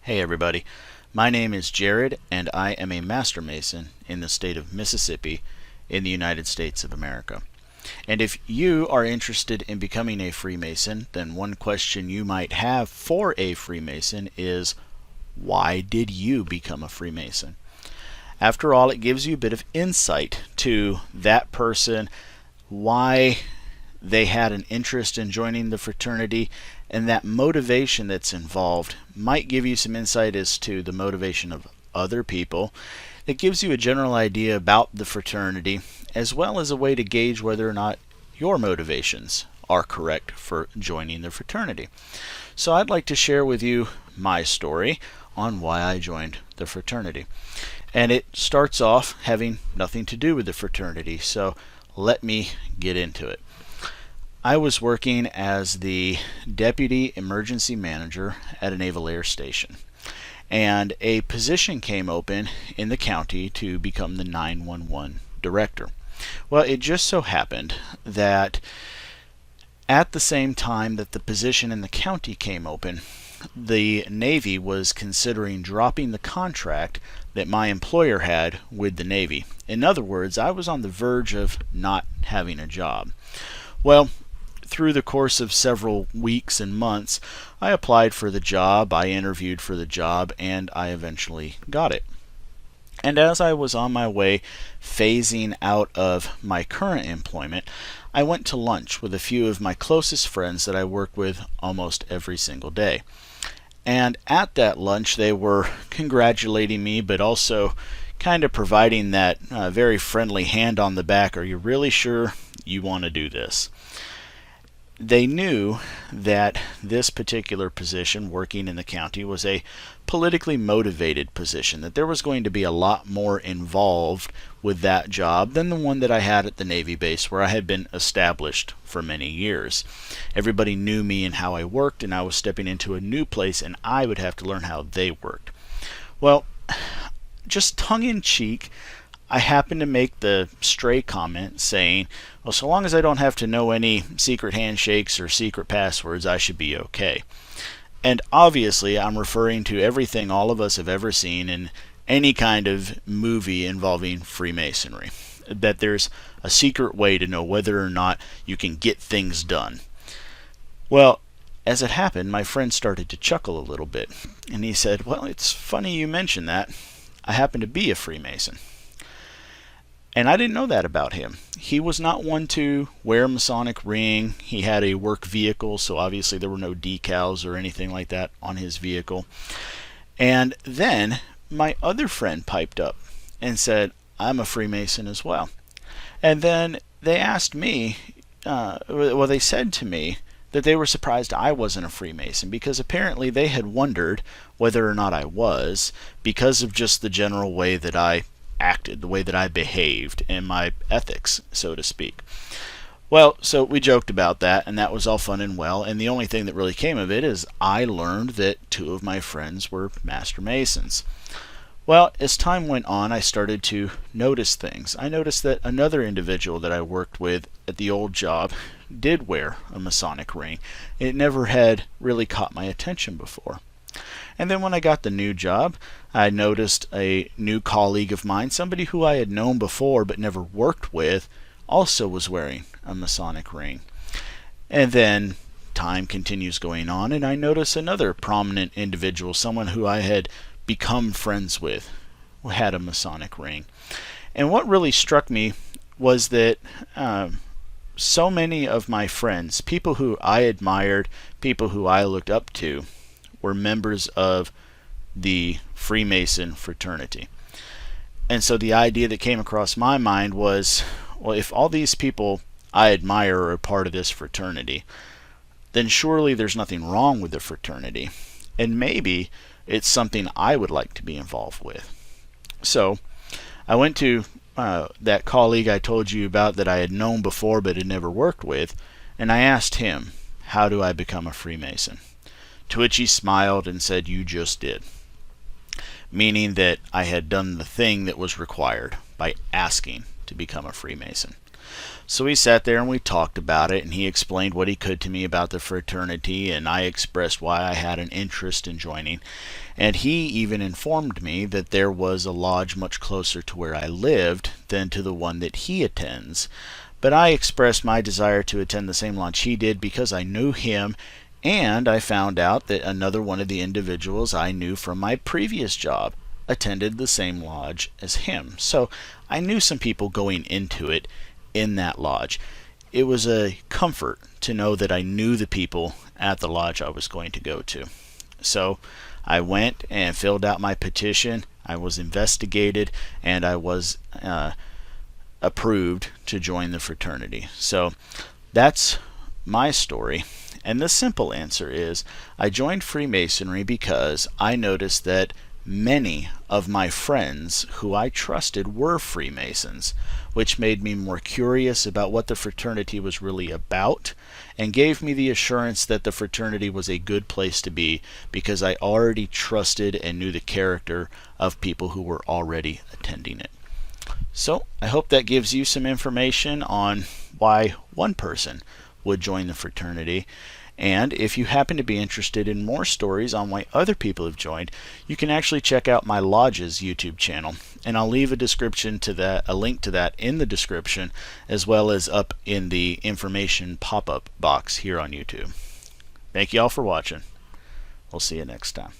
Hey everybody, my name is Jared and I am a Master Mason in the state of Mississippi in the United States of America. And if you are interested in becoming a Freemason, then one question you might have for a Freemason is, why did you become a Freemason? After all, it gives you a bit of insight to that person, why they had an interest in joining the fraternity, and that motivation that's involved might give you some insight as to the motivation of other people. It gives you a general idea about the fraternity, as well as a way to gauge whether or not your motivations are correct for joining the fraternity. So I'd like to share with you my story on why I joined the fraternity. And it starts off having nothing to do with the fraternity, so let me get into it. I was working as the Deputy Emergency Manager at a Naval Air Station, and a position came open in the county to become the 911 Director. Well, it just so happened that at the same time that the position in the county came open, the Navy was considering dropping the contract that my employer had with the Navy. In other words, I was on the verge of not having a job. Well, through the course of several weeks and months, I applied for the job, I interviewed for the job, and I eventually got it. And as I was on my way phasing out of my current employment, I went to lunch with a few of my closest friends that I work with almost every single day. And at that lunch, they were congratulating me, but also kind of providing that very friendly hand on the back. Are you really sure you want to do this? They knew that this particular position, working in the county, was a politically motivated position, that there was going to be a lot more involved with that job than the one that I had at the Navy base, where I had been established for many years. Everybody knew me and how I worked, and I was stepping into a new place, and I would have to learn how they worked. Well, just tongue-in-cheek, I happened to make the stray comment saying, well, so long as I don't have to know any secret handshakes or secret passwords, I should be okay. And obviously, I'm referring to everything all of us have ever seen in any kind of movie involving Freemasonry. That there's a secret way to know whether or not you can get things done. Well, as it happened, my friend started to chuckle a little bit. And he said, well, it's funny you mention that. I happen to be a Freemason. And I didn't know that about him. He was not one to wear a Masonic ring. He had a work vehicle, so obviously there were no decals or anything like that on his vehicle. And then my other friend piped up and said, I'm a Freemason as well. And then they asked me, they said to me that they were surprised I wasn't a Freemason, because apparently they had wondered whether or not I was, because of just the general way that I acted, the way that I behaved, and my ethics, so to speak. Well, so we joked about that, and that was all fun and well, and the only thing that really came of it is I learned that two of my friends were Master Masons. Well, as time went on, I started to notice things. I noticed that another individual that I worked with at the old job did wear a Masonic ring. It never had really caught my attention before. And then when I got the new job, I noticed a new colleague of mine, somebody who I had known before but never worked with, also was wearing a Masonic ring. And then time continues going on, and I notice another prominent individual, someone who I had become friends with, who had a Masonic ring. And what really struck me was that so many of my friends, people who I admired, people who I looked up to, were members of the Freemason fraternity. And so the idea that came across my mind was, well, if all these people I admire are a part of this fraternity, then surely there's nothing wrong with the fraternity, and maybe it's something I would like to be involved with. So I went to that colleague I told you about that I had known before but had never worked with, and I asked him, how do I become a Freemason? To which he smiled and said, you just did. Meaning that I had done the thing that was required by asking to become a Freemason. So we sat there and we talked about it, and he explained what he could to me about the fraternity, and I expressed why I had an interest in joining. And he even informed me that there was a lodge much closer to where I lived than to the one that he attends. But I expressed my desire to attend the same lodge he did because I knew him, and I found out that another one of the individuals I knew from my previous job attended the same lodge as him. So I knew some people going into it in that lodge. It was a comfort to know that I knew the people at the lodge I was going to go to. So I went and filled out my petition. I was investigated, and I was approved to join the fraternity. So that's my story. And the simple answer is I joined Freemasonry because I noticed that many of my friends who I trusted were Freemasons, which made me more curious about what the fraternity was really about and gave me the assurance that the fraternity was a good place to be because I already trusted and knew the character of people who were already attending it. So I hope that gives you some information on why one person would join the fraternity. And if you happen to be interested in more stories on why other people have joined, you can actually check out my lodge's YouTube channel. And I'll leave a link to that in the description, as well as up in the information pop-up box here on YouTube. Thank you all for watching. We'll see you next time.